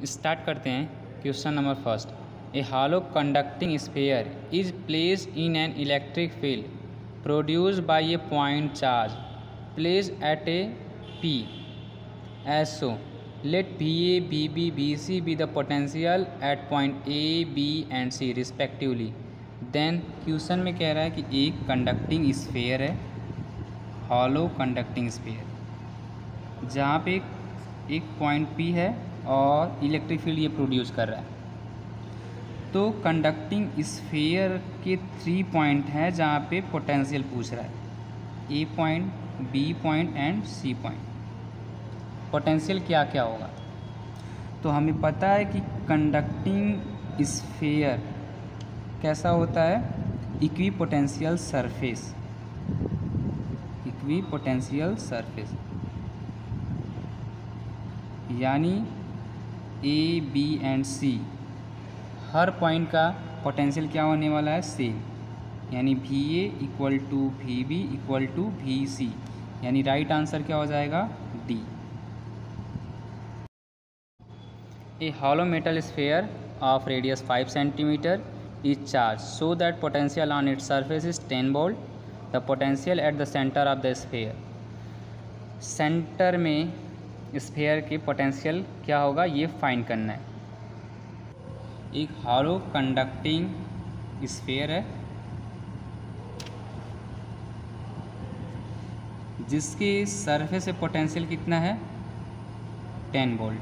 Start करते हैं। Question number first, a hollow conducting sphere is placed in an electric field produced by a point charge placed at a P as so let VA, VB, VC be the potential at point A, B and C respectively. Then question में कह रहा है कि एक conducting sphere है, hollow conducting sphere, जहाँ पे एक पॉइंट P है और इलेक्ट्रिक फील्ड ये प्रोड्यूस कर रहा है। तो कंडक्टिंग स्फीयर के 3 पॉइंट हैं जहाँ पे पोटेंशियल पूछ रहा है, A point, B point and C point. Potential क्या क्या होगा, तो हमें पता है कि कंडक्टिंग स्फीयर कैसा होता है, equipotential surface, equipotential surface, यानी A, B एंड C हर पॉइंट का पोटेंशियल क्या होने वाला है, सेम, यानी VA equal to VB equal to VC, यानी राइट आंसर क्या हो जाएगा, D। A hollow metal sphere of radius 5 cm is charged so that potential on its surface is 10 volt. The potential at the center of the sphere. Centre में sphere के potential क्या होगा, ये find करना है। एक हॉलो कंडक्टिंग स्फीयर है जिसके सरफेस से पोटेंशियल कितना है, 10 वोल्ट।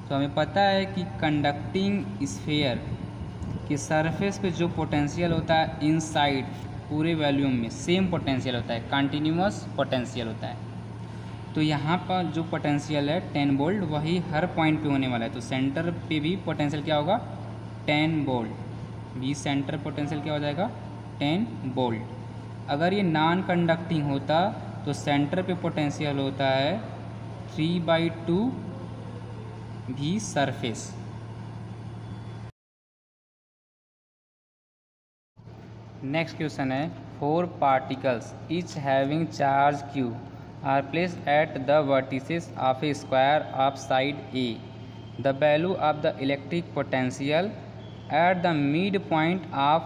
तो हमें पता है कि कंडक्टिंग स्फीयर के सरफेस पे जो पोटेंशियल होता है इनसाइड पूरे वॉल्यूम में सेम पोटेंशियल होता है, कंटिन्यूअस पोटेंशियल होता है। तो यहाँ पर जो पोटेंशियल है 10 वोल्ट वही हर पॉइंट पे होने वाला है। तो सेंटर पे भी पोटेंशियल क्या होगा, 10 वोल्ट। भी सेंटर पोटेंशियल क्या हो जाएगा, 10 वोल्ट। अगर ये नॉन कंडक्टिंग होता तो सेंटर पे पोटेंशियल होता है 3/2 भी सरफेस। नेक्स्ट क्वेश्चन है, 4 particles each having charge Q are placed at the vertices of a square of side A. The value of the electric potential at the mid point of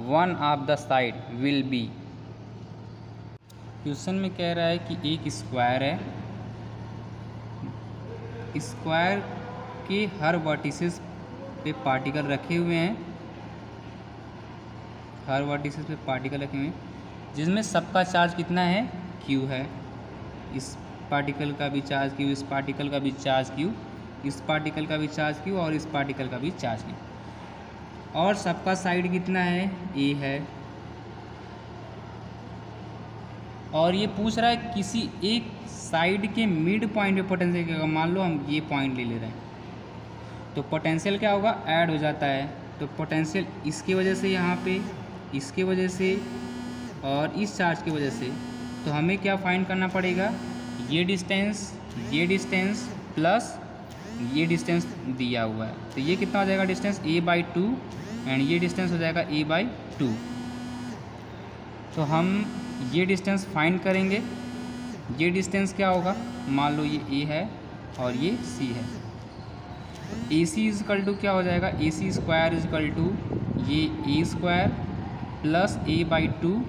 one of the side will be. Question में कह रहा है कि एक square है, square के हर vertices पे particle रखे हुए हैं, हर वर्टिसेस पे पार्टिकल रखे हुए हैं जिसमें सबका चार्ज कितना है, Q है। इस पार्टिकल का भी चार्ज Q, इस पार्टिकल का भी चार्ज Q, इस पार्टिकल का भी चार्ज Q और इस पार्टिकल का भी चार्ज Q, और सबका साइड कितना है, A है। और ये पूछ रहा है किसी एक साइड के मिड पॉइंट पे पोटेंशियल क्या होगा। मान लो हम ये पॉइंट ले रहे हैं तो पोटेंशियल क्या होगा, ऐड हो जाता है। तो पोटेंशियल इसकी वजह से यहाँ पे, इसके वजह से और इस चार्ज की वजह से, तो हमें क्या फाइंड करना पड़ेगा, ये डिस्टेंस प्लस ये डिस्टेंस दिया हुआ है। तो ये कितना हो जाएगा डिस्टेंस, A/2 एंड ये डिस्टेंस हो जाएगा A/2। तो हम ये डिस्टेंस फाइंड करेंगे। ये डिस्टेंस क्या होगा, मान लो ये A है और ये C है। AC इजकल टू क्या हो जाएगा, AC स्क्वायर इजकल टू ये A स्क्वायर प्लस A/2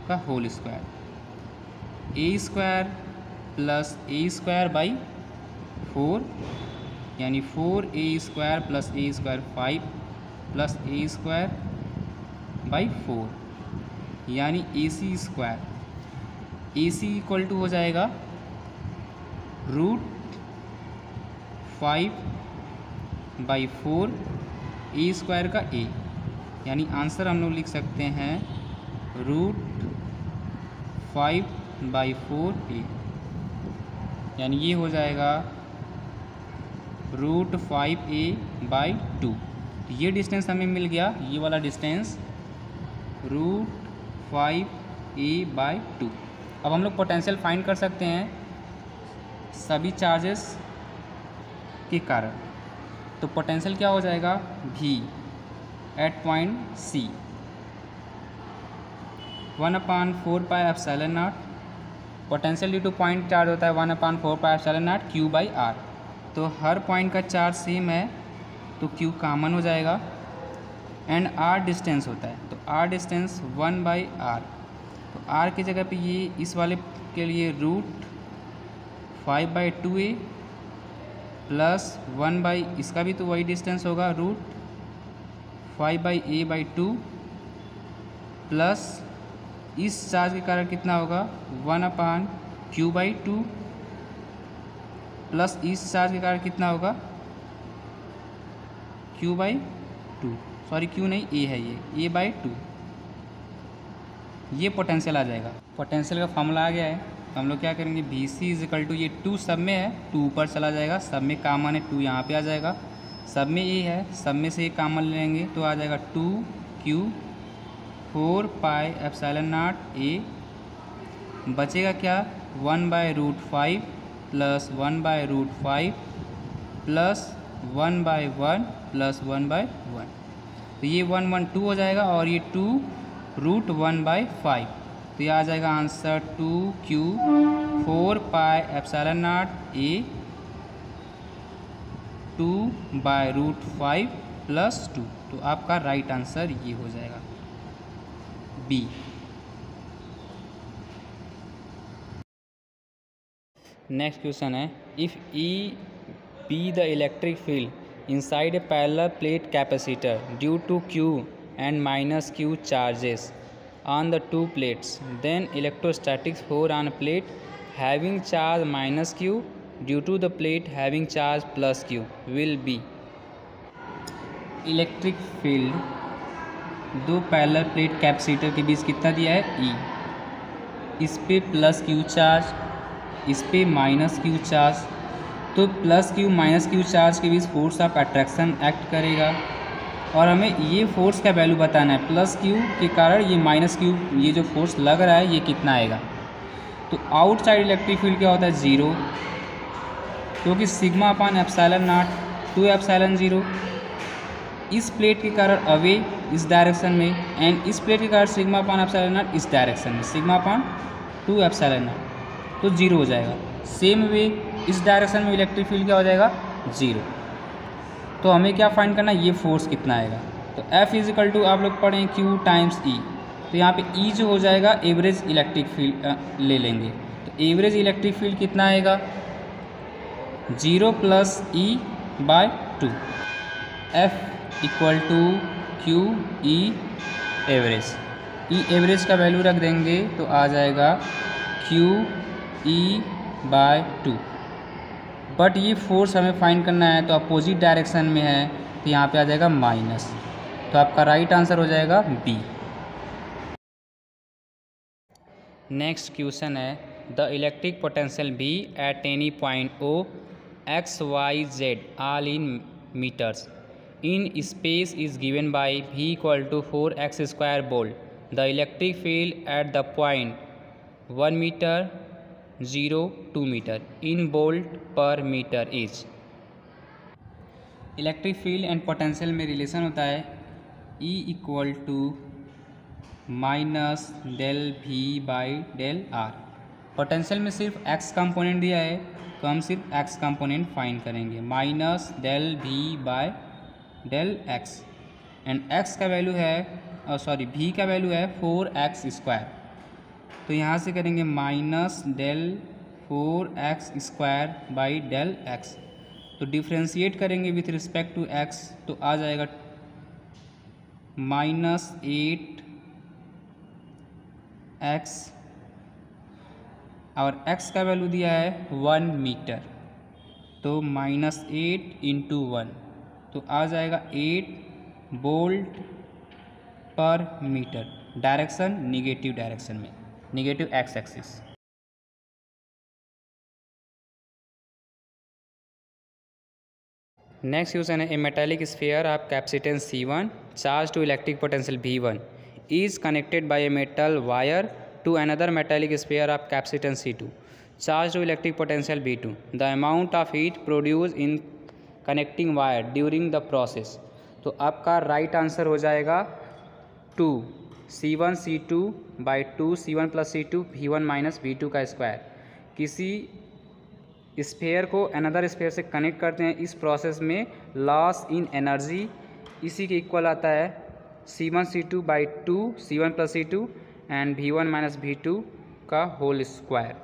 का whole square, A square plus A square by 4, यानी 4A square plus A square 5 plus A square by 4, यानी AC square. AC equal to हो जाएगा √5/4 A square का A, यानी answer हम लोग लिख सकते हैं √5/4 A, यानी ये हो जाएगा √5A/2। ये डिस्टेंस हमें मिल गया, ये वाला डिस्टेंस √5A/2। अब हम लोग पोटेंशियल फाइंड कर सकते हैं सभी चार्जेस के कारण। तो पोटेंशियल क्या हो जाएगा, V at point C 1/4πε0। Potential due to point charge होता है 1/4πε0 Q/R। तो हर पॉइंट का चार्ज सेम है तो Q कॉमन हो जाएगा एंड R डिस्टेंस होता है, तो R डिस्टेंस 1/r, तो R की जगह पे ये इस वाले के लिए √5/2a प्लस 1/ इसका भी तो वही डिस्टेंस होगा √5/a/2 प्लस इस चार्ज के कारण कितना होगा 1/q/2 प्लस इस चार्ज के कारण कितना होगा q/2, सॉरी q नहीं a है, ये a/2, ये पोटेंशियल आ जाएगा। पोटेंशियल का फॉर्मूला आ गया है, तो हम लोग क्या करेंगे VC = ये 2 सब में है, 2 ऊपर चला जाएगा, सब में कॉमन है 2 यहाँ पे आ जाएगा, सब में a है, सब में से एक कॉमन लेंगे तो आ जाएगा 2q 4πε0a, बचेगा क्या 1/√5 प्लस 1/√5 प्लस 1/1 प्लस 1/1, तो ये 1 1 2 हो जाएगा और ये 2 √1/5, तो ये आ जाएगा आंसर 2q 4πε0a 2/√5 प्लस 2, तो आपका राइट आंसर ये हो जाएगा बी। नेक्स्ट क्वेश्चन है, if E be the electric field inside a parallel plate capacitor due to Q and minus Q charges on the two plates, then electrostatic force on a plate having charge minus Q due to the plate having charge plus Q will be। Electric field दो parallel plate capacitor के बीच कितना दिया है E, इस पे plus Q charge, इस पे minus Q charge, तो plus Q minus Q charge के बीच फोर्स ऑफ अट्रैक्शन एक्ट करेगा और हमें ये फोर्स का वैल्यू बताना है, प्लस Q के कारण ये माइनस Q, ये जो फोर्स लग रहा है ये कितना आएगा। तो आउटसाइड इलेक्ट्रिक फील्ड क्या होता है 0, क्योंकि σ/ε0 2ε0, इस प्लेट के कारण अवे इस डायरेक्शन में एंड इस प्लेट के कारण σ/ε0 इस डायरेक्शन में, σ/2ε0, तो 0 हो जाएगा। सेम वे इस डायरेक्शन में इलेक्ट्रिक फील्ड क्या हो जाएगा 0। तो हमें क्या फाइंड करना है, ये फोर्स कितना आएगा। तो F = आप लोग पढ़ें Q टाइम्स E, तो यहाँ पे E जो हो जाएगा एवरेज इलेक्ट्रिक फील्ड ले लेंगे, तो एवरेज इलेक्ट्रिक फील्ड कितना आएगा 0 + E/2। F = Q E average, E average का वैल्यू रख देंगे तो आ जाएगा Q E/2, बट ये फोर्स हमें फाइंड करना है तो अपोजिट डायरेक्शन में है, तो यहाँ पे आ जाएगा माइनस, तो आपका राइट आंसर हो जाएगा बी। नेक्स्ट क्वेश्चन है, the electric potential V at any point O x y z all in metres in space is given by V = 4x² volt. The electric field at the point 1 metre 0 2 metre in volt per metre is. Electric field and potential में relation होता है E = -del potential में सिर्फ x component दिया है तो हम सिर्फ x कंपोनेंट फाइंड करेंगे, -del एंड x का वैल्यू है V का वैल्यू है 4x², तो यहाँ से करेंगे -del4x²/del x, तो डिफ्रेंशिएट करेंगे विथ रिस्पेक्ट टू x तो आ जाएगा -8x और x का वैल्यू दिया है 1 मीटर, तो -8 × 1 तो आ जाएगा 8 volt per metre. Direction negative direction में, negative x axis. Next question है, a metallic sphere of capacitance C1 charge to electric potential V1 is connected by a metal wire to another metallic sphere of capacitance C2 charge to electric potential V2। The amount of heat produce in connecting wire during the process, तो आपका right answer हो जाएगा 2 C1 C2/2 C1 + C2 V1 - V2 का square. किसी sphere को another sphere से connect करते हैं, इस प्रोसेस में लॉस इन एनर्जी इसी के इक्वल आता है C1 C2/2 C1 + C2 and V1 - V2 का होल स्क्वायर।